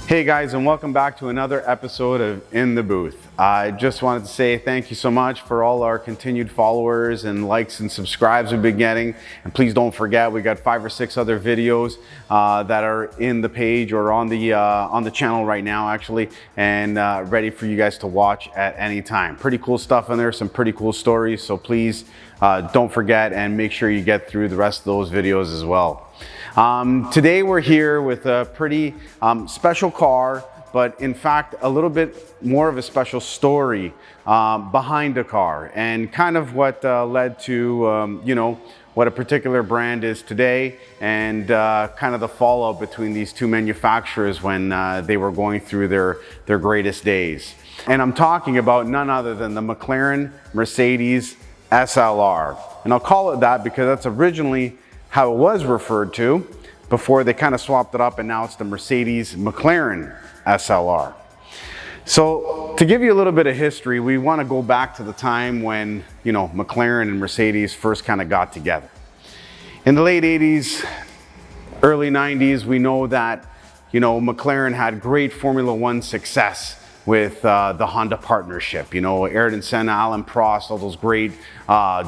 Hey guys, and welcome back to another episode of In the Booth. I just wanted to say thank you so much for all our continued followers and likes and subscribes we've been getting. And please don't forget, we got 5 or 6 other videos that are in the page or on the channel right now actually, and ready for you guys to watch at any time. Pretty cool stuff in there, some pretty cool stories. So please don't forget and make sure you get through the rest of those videos as well. Today we're here with a pretty special car, but in fact a little bit more of a special story behind the car, and kind of what led to what a particular brand is today, and kind of the fallout between these two manufacturers when they were going through their greatest days. And I'm talking about none other than the McLaren-Mercedes SLR. And I'll call it that because that's originally how it was referred to before they kind of swapped it up, and now it's the Mercedes-McLaren SLR. So to give you a little bit of history, we want to go back to the time when, McLaren and Mercedes first kind of got together. In the late 80s, early 90s, we know that, McLaren had great Formula One success with the Honda partnership. Ayrton Senna, Alain Prost, all those great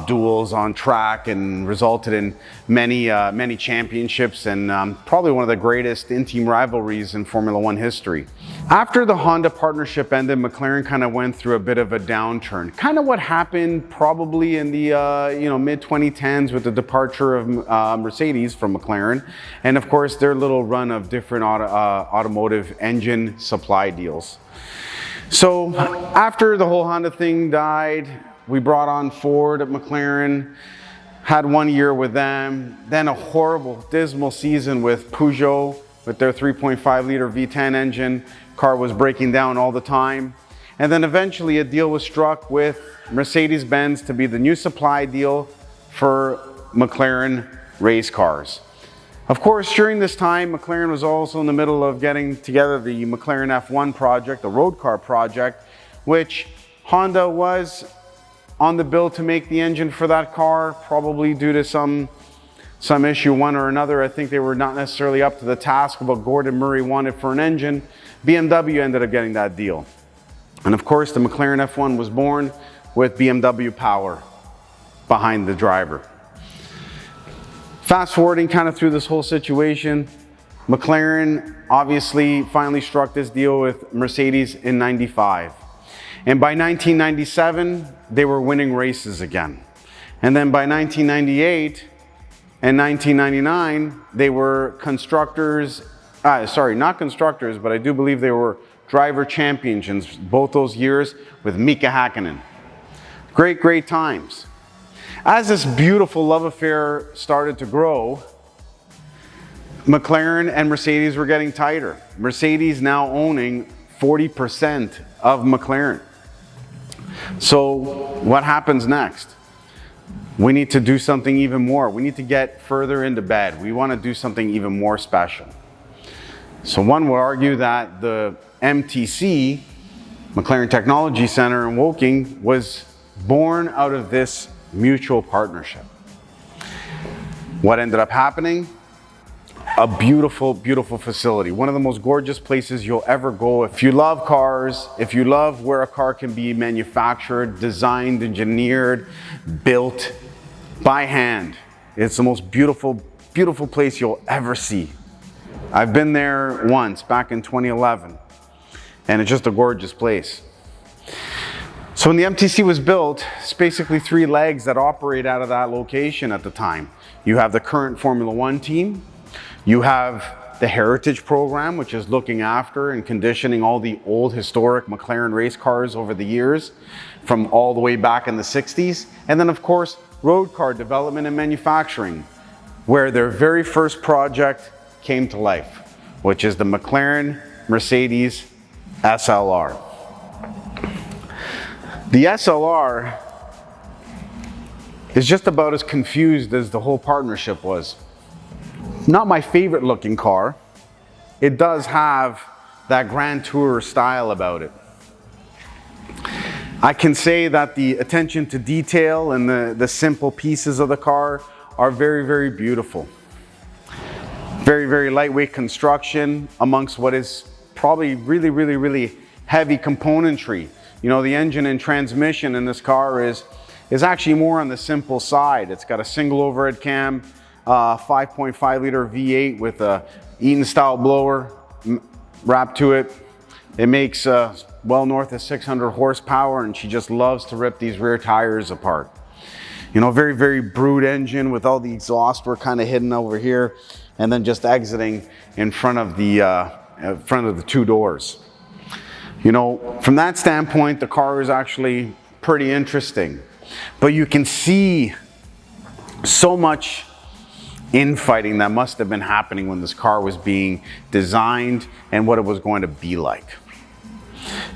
duels on track, and resulted in many championships, and probably one of the greatest in-team rivalries in Formula One history. After the Honda partnership ended, McLaren kind of went through a bit of a downturn. Kind of what happened probably in the mid-2010s with the departure of Mercedes from McLaren, and of course their little run of different automotive engine supply deals. So after the whole Honda thing died, we brought on Ford at McLaren, had 1 year with them, then a horrible, dismal season with Peugeot with their 3.5 liter V10 engine. Car was breaking down all the time. And then eventually a deal was struck with Mercedes-Benz to be the new supply deal for McLaren race cars. Of course, during this time, McLaren was also in the middle of getting together the McLaren F1 project, the road car project, which Honda was on the bill to make the engine for that car, probably due to some issue, one or another. I think they were not necessarily up to the task of what Gordon Murray wanted for an engine. BMW ended up getting that deal. And of course, the McLaren F1 was born with BMW power behind the driver. Fast forwarding kind of through this whole situation, McLaren obviously finally struck this deal with Mercedes in '95. And by 1997, they were winning races again. And then by 1998 and 1999, they were not constructors, but I do believe they were driver champions both those years with Mika Häkkinen. Great times. As this beautiful love affair started to grow, McLaren and Mercedes were getting tighter. Mercedes now owning 40% of McLaren. So what happens next? We need to do something even more. We need to get further into bed. We want to do something even more special. So one would argue that the MTC, McLaren Technology Center in Woking, was born out of this mutual partnership. What ended up happening? A beautiful facility. One of the most gorgeous places you'll ever go. If you love cars, if you love where a car can be manufactured, designed, engineered, built by hand, it's the most beautiful place you'll ever see. I've been there once back in 2011, and it's just a gorgeous place. So when the MTC was built, it's basically 3 legs that operate out of that location at the time. You have the current Formula One team, you have the Heritage program, which is looking after and conditioning all the old historic McLaren race cars over the years, from all the way back in the 60s. And then of course, road car development and manufacturing, where their very first project came to life, which is the McLaren-Mercedes SLR. The SLR is just about as confused as the whole partnership was. Not my favorite looking car. It does have that Grand Tour style about it. I can say that the attention to detail and the simple pieces of the car are very beautiful. Very lightweight construction amongst what is probably really heavy componentry. You know, the engine and transmission in this car is actually more on the simple side. It's got a single overhead cam, 5.5 liter V8 with a Eaton style blower wrapped to it. It makes well north of 600 horsepower, and she just loves to rip these rear tires apart. You know, very brute engine with all the exhaust work kind of hidden over here, and then just exiting in front of the two doors. You know, from that standpoint, the car is actually pretty interesting. But you can see so much infighting that must have been happening when this car was being designed and what it was going to be like.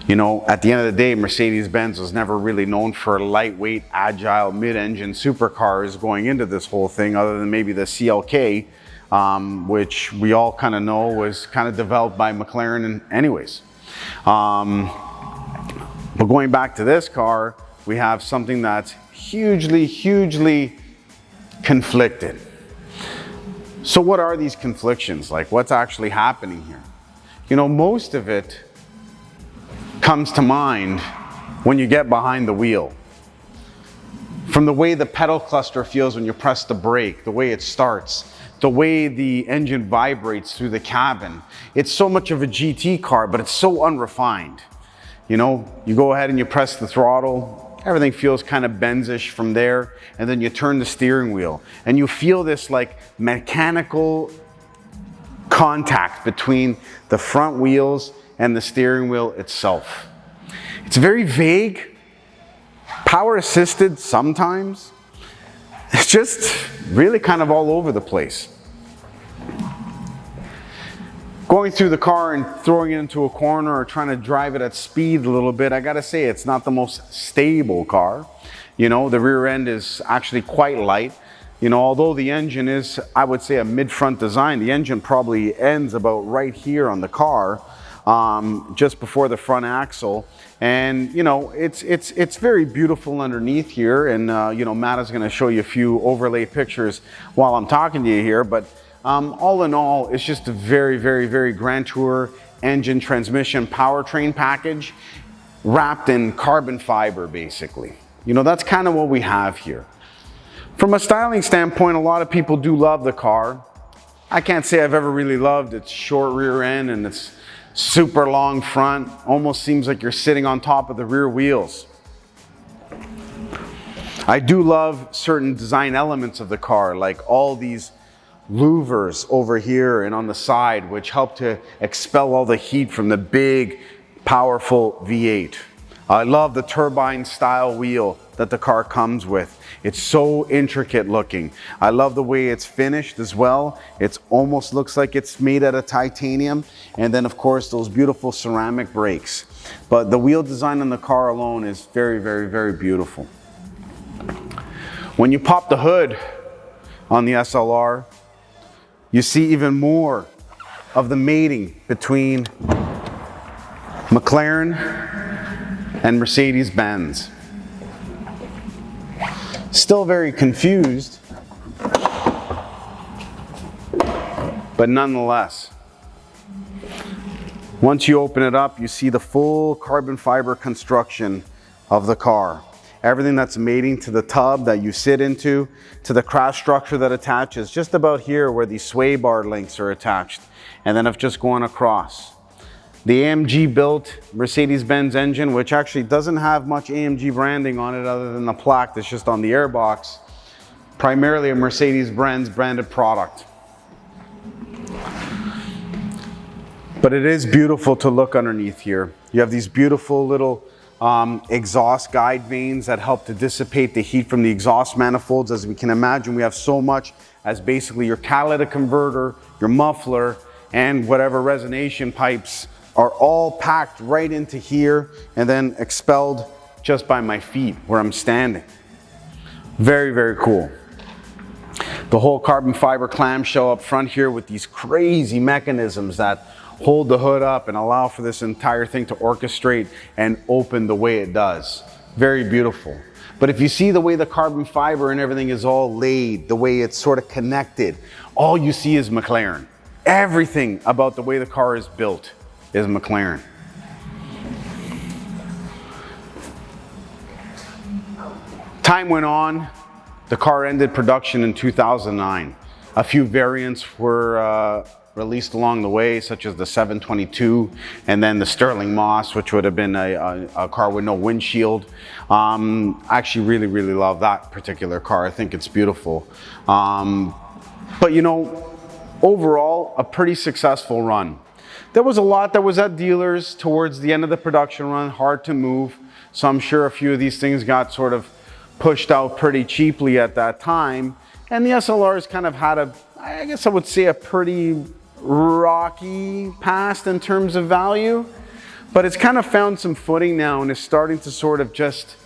You know, at the end of the day, Mercedes-Benz was never really known for lightweight, agile, mid-engine supercars going into this whole thing, other than maybe the CLK, which we all kind of know was kind of developed by McLaren anyways. But going back to this car, we have something that's hugely conflicted. So what are these conflictions? Like, what's actually happening here? You know, most of it comes to mind when you get behind the wheel. From the way the pedal cluster feels when you press the brake, the way it starts, the way the engine vibrates through the cabin. It's so much of a GT car, but it's so unrefined. You know, you go ahead and you press the throttle, everything feels kind of Benz-ish from there, and then you turn the steering wheel, and you feel this like mechanical contact between the front wheels and the steering wheel itself. It's very vague, power assisted sometimes. It's just really kind of all over the place. Going through the car and throwing it into a corner or trying to drive it at speed a little bit, I gotta say it's not the most stable car. You know, the rear end is actually quite light. You know, although the engine is, I would say, a mid-front design, the engine probably ends about right here on the car, just before the front axle. And, you know, it's very beautiful underneath here. And, you know, Matt is gonna show you a few overlay pictures while I'm talking to you here. But all in all, it's just a very Grand Tour engine, transmission, powertrain package wrapped in carbon fiber, basically. You know, that's kind of what we have here. From a styling standpoint, a lot of people do love the car. I can't say I've ever really loved its short rear end and its super long front. Almost seems like you're sitting on top of the rear wheels. I do love certain design elements of the car, like all these louvers over here and on the side, which help to expel all the heat from the big, powerful V8. I love the turbine style wheel that the car comes with. It's so intricate looking. I love the way it's finished as well. It almost looks like it's made out of titanium. And then of course those beautiful ceramic brakes. But the wheel design on the car alone is very beautiful. When you pop the hood on the SLR, you see even more of the mating between McLaren and Mercedes-Benz. Still very confused, but nonetheless, once you open it up, you see the full carbon fiber construction of the car. Everything that's mating to the tub that you sit into, to the crash structure that attaches just about here where these sway bar links are attached, and then I've just gone across. The AMG built Mercedes-Benz engine, which actually doesn't have much AMG branding on it other than the plaque that's just on the airbox, primarily a Mercedes-Benz branded product. But it is beautiful to look underneath here. You have these beautiful little exhaust guide vanes that help to dissipate the heat from the exhaust manifolds. As we can imagine, we have so much as basically your catalytic converter, your muffler, and whatever resonation pipes are all packed right into here and then expelled just by my feet where I'm standing. Very cool. The whole carbon fiber clamshell up front here with these crazy mechanisms that hold the hood up and allow for this entire thing to orchestrate and open the way it does. Very beautiful. But if you see the way the carbon fiber and everything is all laid, the way it's sort of connected, all you see is McLaren. Everything about the way the car is built is McLaren. Time went on. The car ended production in 2009. A few variants were released along the way, such as the 722 and then the Sterling Moss, which would have been a car with no windshield. I actually really love that particular car. I think it's beautiful. But you know, overall, a pretty successful run. There was a lot that was at dealers towards the end of the production run, hard to move. So I'm sure a few of these things got sort of pushed out pretty cheaply at that time. And the SLRs kind of had I guess I would say a pretty rocky past in terms of value, but it's kind of found some footing now and is starting to sort of just,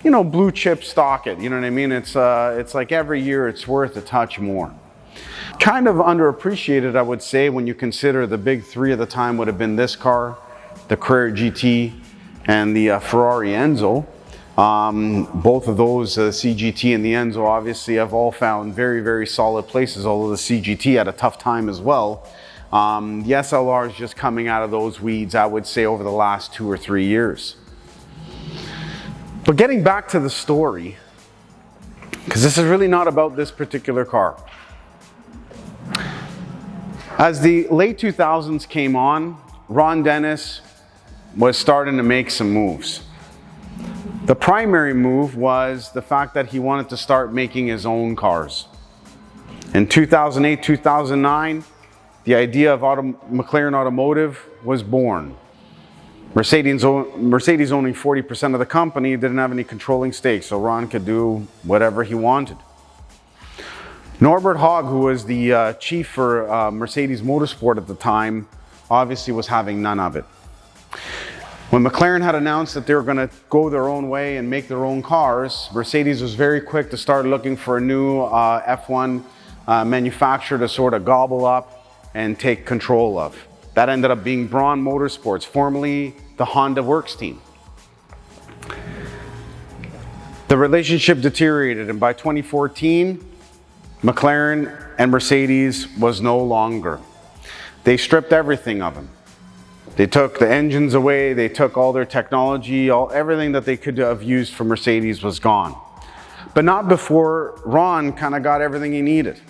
you know, blue chip stock it. You know what I mean? It's like every year it's worth a touch more. Kind of underappreciated, I would say, when you consider the big three at the time would have been this car, the Carrera GT, and the Ferrari Enzo. Both of those, the CGT and the Enzo, obviously have all found very solid places, although the CGT had a tough time as well. The SLR is just coming out of those weeds, I would say, over the last 2 or 3 years. But getting back to the story, because this is really not about this particular car. As the late 2000s came on, Ron Dennis was starting to make some moves. The primary move was the fact that he wanted to start making his own cars. In 2008, 2009, the idea of McLaren Automotive was born. Mercedes owning 40% of the company didn't have any controlling stakes, so Ron could do whatever he wanted. Norbert Hogg, who was the chief for Mercedes Motorsport at the time, obviously was having none of it. When McLaren had announced that they were going to go their own way and make their own cars, Mercedes was very quick to start looking for a new F1 manufacturer to sort of gobble up and take control of. That ended up being Braun Motorsports, formerly the Honda Works team. The relationship deteriorated, and by 2014, McLaren and Mercedes was no longer. They stripped everything of them. They took the engines away, they took all their technology, everything that they could have used for Mercedes was gone. But not before Ron kind of got everything he needed.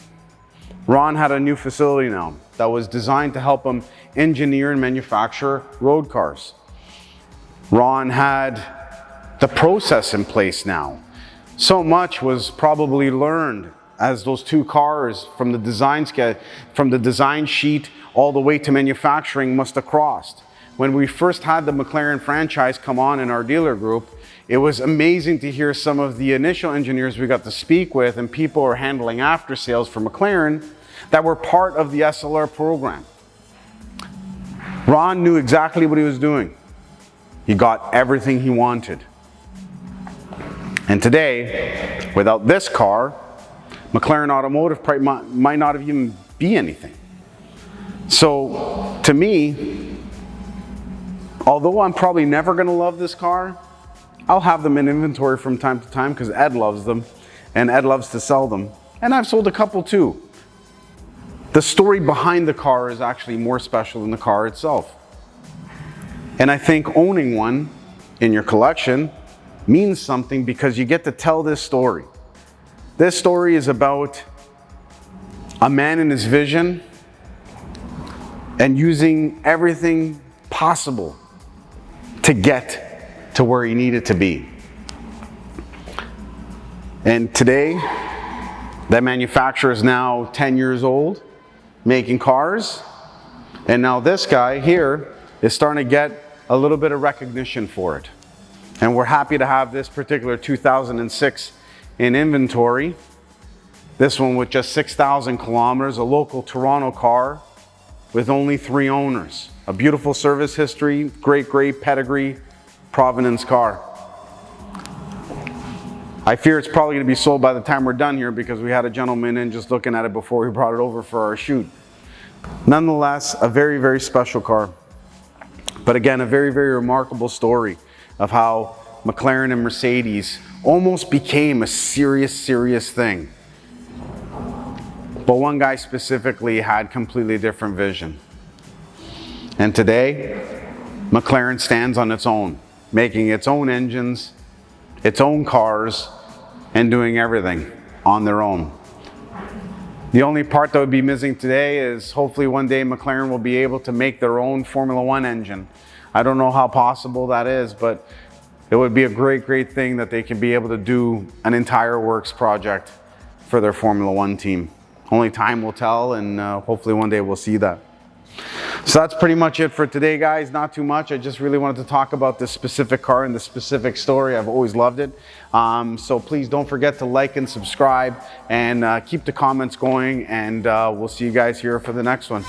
Ron had a new facility now that was designed to help him engineer and manufacture road cars. Ron had the process in place now. So much was probably learned as those two cars from the design sheet all the way to manufacturing must have crossed. When we first had the McLaren franchise come on in our dealer group, it was amazing to hear some of the initial engineers we got to speak with and people who are handling after sales for McLaren that were part of the SLR program. Ron knew exactly what he was doing. He got everything he wanted. And today, without this car, McLaren Automotive might not have even be anything. So to me, although I'm probably never going to love this car, I'll have them in inventory from time to time because Ed loves them and Ed loves to sell them. And I've sold a couple too. The story behind the car is actually more special than the car itself. And I think owning one in your collection means something because you get to tell this story. This story is about a man and his vision and using everything possible to get to where he needed to be. And today, that manufacturer is now 10 years old, making cars. And now this guy here is starting to get a little bit of recognition for it. And we're happy to have this particular 2006 in inventory. This one with just 6,000 kilometers, a local Toronto car with only 3 owners. A beautiful service history, great pedigree, provenance car. I fear it's probably going to be sold by the time we're done here because we had a gentleman in just looking at it before we brought it over for our shoot. Nonetheless, a very special car. But again, a very remarkable story of how McLaren and Mercedes almost became a serious thing. But one guy specifically had completely different vision. And today, McLaren stands on its own, making its own engines, its own cars, and doing everything on their own. The only part that would be missing today is hopefully one day McLaren will be able to make their own Formula One engine. I don't know how possible that is, but it would be a great thing that they can be able to do an entire works project for their Formula One team. Only time will tell, and hopefully one day we'll see that. So that's pretty much it for today, guys. Not too much. I just really wanted to talk about this specific car and this specific story. I've always loved it. So please don't forget to like and subscribe, and keep the comments going, and we'll see you guys here for the next one.